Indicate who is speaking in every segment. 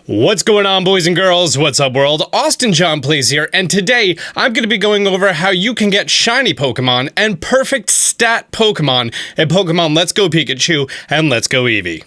Speaker 1: What's going on, boys and girls? What's up, world? Austin John Plays here, and today I'm going to be going over how you can get shiny Pokemon and perfect stat Pokemon in Pokemon Let's Go Pikachu and Let's Go Eevee.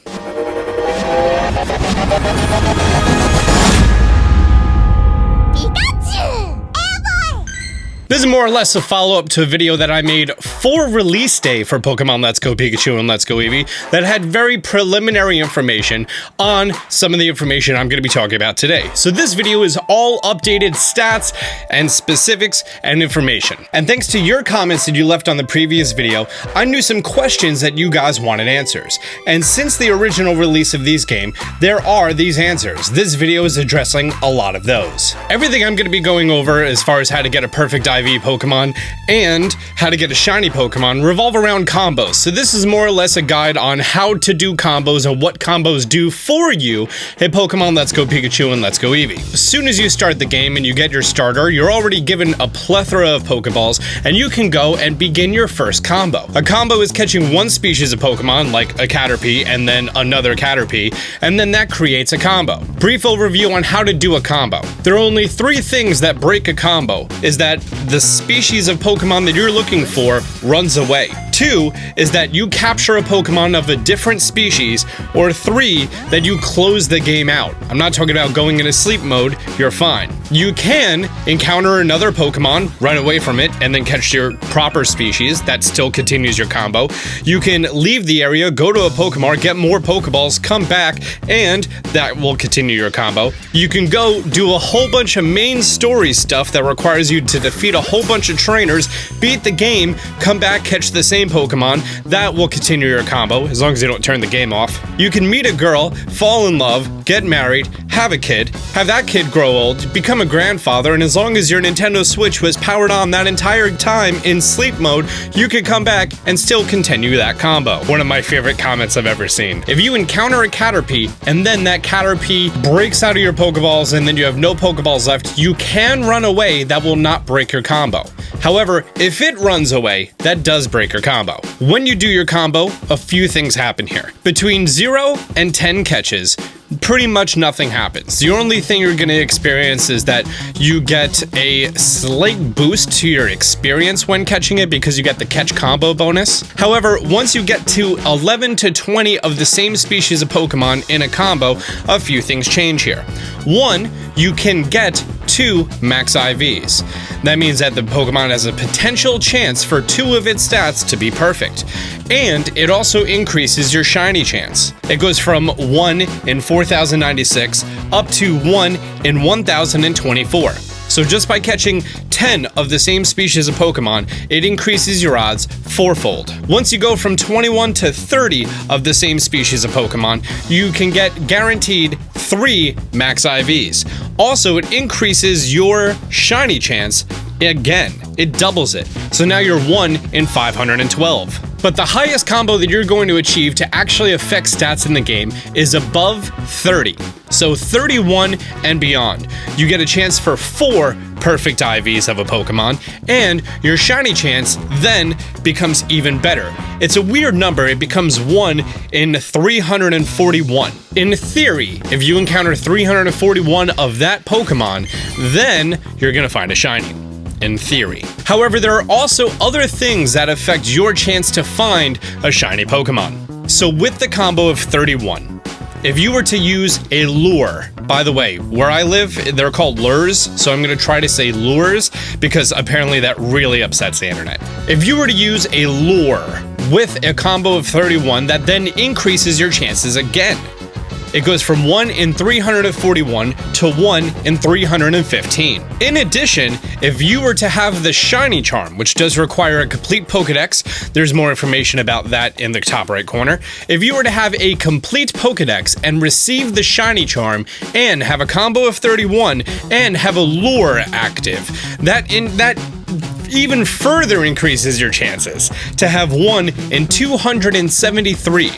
Speaker 1: This is more or less a follow-up to a video that I made for release day for Pokemon Let's Go Pikachu and Let's Go Eevee that had very preliminary information on some of the information I'm going to be talking about today. So this video is all updated stats and specifics and information. And thanks to your comments that you left on the previous video, I knew some questions that you guys wanted answers. And since the original release of these games, there are these answers. This video is addressing a lot of those. Everything I'm going to be going over as far as how to get a perfect IV Pokemon and how to get a shiny Pokemon revolve around combos. So this is more or less a guide on how to do combos and what combos do for you in Pokemon Let's Go Pikachu and Let's Go Eevee. As soon as you start the game and you get your starter, you're already given a plethora of Pokeballs and you can go and begin your first combo. A combo is catching one species of Pokemon, like a Caterpie and then another Caterpie, and then that creates a combo. Brief overview on how to do a combo. There are only three things that break a combo. Is that the species of Pokemon that you're looking for runs away. 2 is that you capture a Pokemon of a different species, or 3 that you close the game out. I'm not talking about going into sleep mode, you're fine. You can encounter another Pokemon, run away from it, and then catch your proper species. That still continues your combo. You can leave the area, go to a Pokemon, get more Pokeballs, come back, and that will continue your combo. You can go do a whole bunch of main story stuff that requires you to defeat a whole bunch of trainers, beat the game, come back, catch the same Pokemon. That will continue your combo, as long as you don't turn the game off. You can meet a girl, fall in love, get married, have a kid, have that kid grow old, become a grandfather, and as long as your Nintendo Switch was powered on that entire time in sleep mode, you could come back and still continue that combo. One of my favorite comments I've ever seen. If you encounter a Caterpie, and then that Caterpie breaks out of your Pokeballs, and then you have no Pokeballs left, you can run away. That will not break your combo. However, if it runs away, that does break your combo. When you do your combo, a few things happen here. Between 0 and 10 catches, pretty much nothing happens. The only thing you're going to experience is that you get a slight boost to your experience when catching it because you get the catch combo bonus. However, once you get to 11 to 20 of the same species of Pokemon in a combo, a few things change here. 1, you can get 2 max IVs. That means that the Pokemon has a potential chance for 2 of its stats to be perfect. And it also increases your shiny chance. It goes from 1 in 4096 up to 1 in 1024. So just by catching 10 of the same species of Pokemon, it increases your odds fourfold. Once you go from 21 to 30 of the same species of Pokemon, you can get guaranteed 3 max IVs. Also, it increases your shiny chance again. It doubles it. So now you're 1 in 512. But the highest combo that you're going to achieve to actually affect stats in the game is above 30. So 31 and beyond. You get a chance for 4 perfect IVs of a Pokemon, and your shiny chance then becomes even better. It's a weird number. It becomes 1 in 341. In theory, if you encounter 341 of that Pokemon, then you're gonna find a shiny. In theory. However, there are also other things that affect your chance to find a shiny Pokemon. So with the combo of 31, if you were to use a lure, by the way, where I live, they're called lures, so I'm gonna try to say lures because apparently that really upsets the internet. If you were to use a lure with a combo of 31, that then increases your chances again. It goes from 1 in 341 to 1 in 315. In addition, if you were to have the shiny charm, which does require a complete Pokedex, there's more information about that in the top right corner. If you were to have a complete Pokedex and receive the shiny charm and have a combo of 31 and have a lure active, that even further increases your chances to have 1 in 273.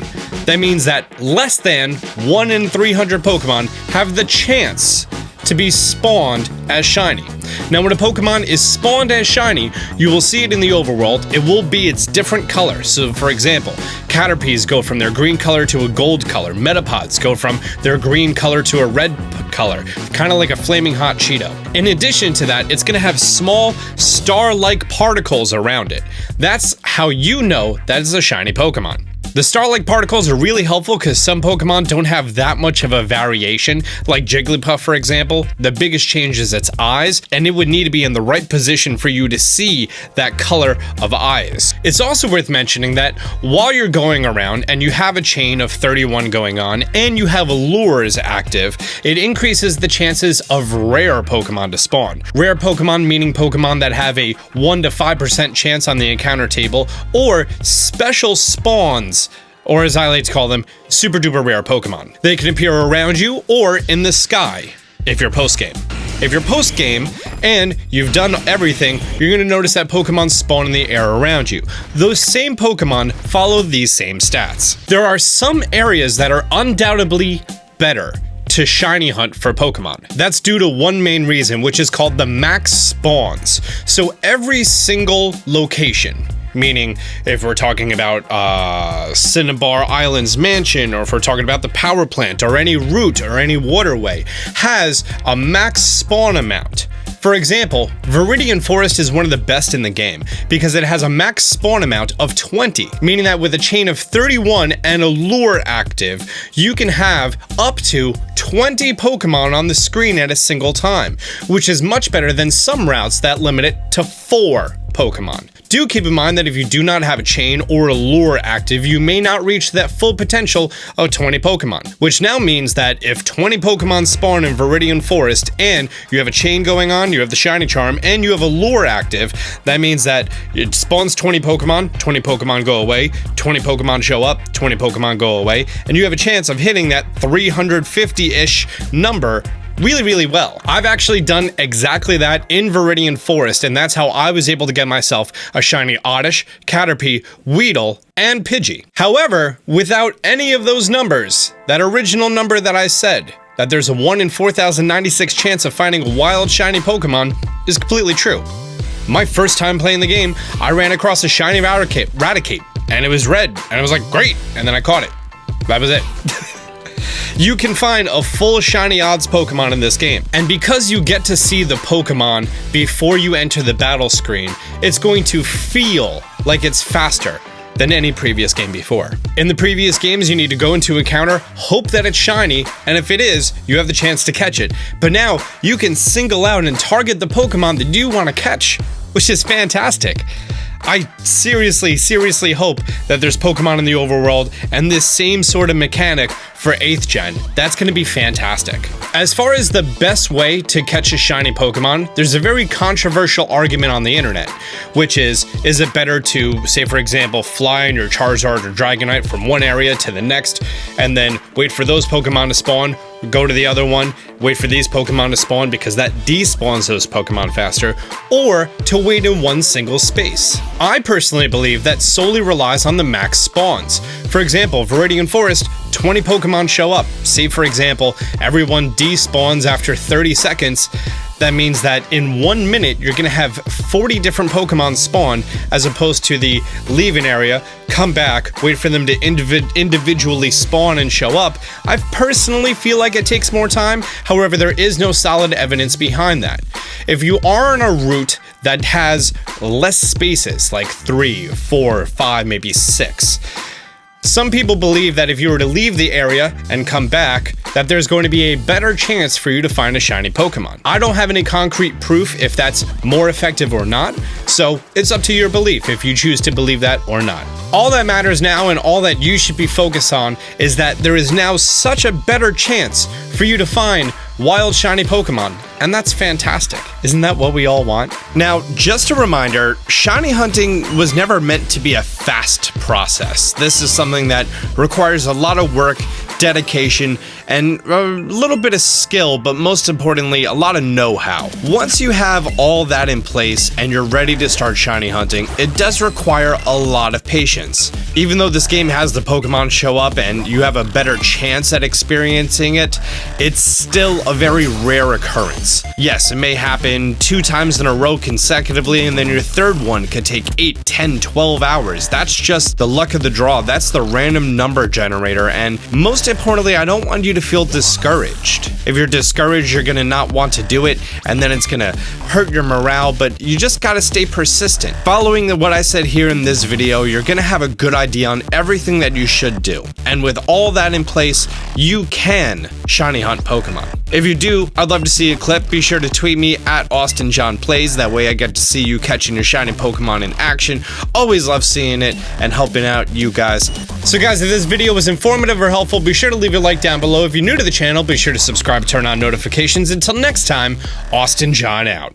Speaker 1: That means that less than 1 in 300 Pokemon have the chance to be spawned as shiny. Now, when a Pokemon is spawned as shiny, you will see it in the overworld. It will be its different color. So, for example, Caterpies go from their green color to a gold color. Metapods go from their green color to a red color, kind of like a flaming hot Cheeto. In addition to that, it's going to have small star-like particles around it. That's how you know that is a shiny Pokemon. The star-like particles are really helpful because some Pokemon don't have that much of a variation, like Jigglypuff, for example. The biggest change is its eyes, and it would need to be in the right position for you to see that color of eyes. It's also worth mentioning that while you're going around and you have a chain of 31 going on, and you have lures active, it increases the chances of rare Pokemon to spawn. Rare Pokemon meaning Pokemon that have a 1 to 5% chance on the encounter table, or special spawns, or as I like to call them, super duper rare Pokemon. They can appear around you or in the sky if you're post-game. If you're post-game and you've done everything, you're going to notice that Pokemon spawn in the air around you. Those same Pokemon follow these same stats. There are some areas that are undoubtedly better to shiny hunt for Pokemon. That's due to one main reason, which is called the max spawns. So every single location, meaning if we're talking about Cinnabar Island's mansion, or if we're talking about the power plant, or any route or any waterway, has a max spawn amount. For example, Viridian Forest is one of the best in the game because it has a max spawn amount of 20, meaning that with a chain of 31 and a lure active, you can have up to 20 Pokemon on the screen at a single time, which is much better than some routes that limit it to 4 Pokemon. Do keep in mind that if you do not have a chain or a lure active, you may not reach that full potential of 20 Pokemon, which now means that if 20 Pokemon spawn in Viridian Forest and you have a chain going on, you have the shiny charm, and you have a lure active, that means that it spawns 20 Pokemon go away, 20 Pokemon show up, 20 Pokemon go away, and you have a chance of hitting that 350-ish number really well. I've actually done exactly that in Viridian Forest, and that's how I was able to get myself a shiny Oddish, Caterpie, Weedle, and Pidgey. However, without any of those numbers, that original number that I said, that there's a 1 in 4,096 chance of finding a wild shiny Pokemon, is completely true. My first time playing the game, I ran across a shiny Raticate, and it was red, and I was like, great, and then I caught it. That was it. You can find a full shiny odds Pokemon in this game, and because you get to see the Pokemon before you enter the battle screen, it's going to feel like it's faster than any previous game before. In the previous games, you need to go into encounter, hope that it's shiny, and if it is, you have the chance to catch it. But now, you can single out and target the Pokemon that you want to catch, which is fantastic. I seriously hope that there's Pokemon in the overworld and this same sort of mechanic for 8th gen. That's going to be fantastic. As far as the best way to catch a shiny Pokemon, there's a very controversial argument on the internet, which is it better to, say for example, fly in your Charizard or Dragonite from one area to the next, and then wait for those Pokemon to spawn, go to the other one, wait for these Pokemon to spawn because that despawns those Pokemon faster, or to wait in one single space. I personally believe that solely relies on the max spawns. For example, Viridian Forest, 20 Pokemon show up. Say for example, everyone despawns after 30 seconds. That means that in 1 minute, you're gonna have 40 different Pokemon spawn, as opposed to the leave an area, come back, wait for them to individually spawn and show up. I personally feel like it takes more time. However, there is no solid evidence behind that. If you are on a route that has less spaces, like 3, 4, 5, maybe 6, some people believe that if you were to leave the area and come back, that there's going to be a better chance for you to find a shiny Pokemon. I don't have any concrete proof if that's more effective or not, so it's up to your belief if you choose to believe that or not. All that matters now, and all that you should be focused on, is that there is now such a better chance for you to find wild shiny Pokemon, and that's fantastic. Isn't that what we all want? Now, just a reminder, shiny hunting was never meant to be a fast process. This is something that requires a lot of work, dedication, and a little bit of skill, but most importantly, a lot of know-how. Once you have all that in place and you're ready to start shiny hunting, it does require a lot of patience. Even though this game has the Pokemon show up and you have a better chance at experiencing it, it's still a very rare occurrence. Yes, it may happen 2 times in a row consecutively, and then your third one could take 8, 10, 12 hours. That's just the luck of the draw. That's the random number generator, and most importantly, I don't want you to feel discouraged. If you're discouraged, you're gonna not want to do it, and then it's gonna hurt your morale, but you just gotta stay persistent. Following what I said here in this video, you're gonna have a good idea on everything that you should do. And with all that in place, you can shiny hunt Pokemon. If you do, I'd love to see a clip. Be sure to tweet me at AustinJohnPlays. That way I get to see you catching your shiny Pokemon in action. Always love seeing it and helping out you guys. So guys, if this video was informative or helpful, be sure to leave a like down below. If you're new to the channel, be sure to subscribe, turn on notifications. Until next time, Austin John out.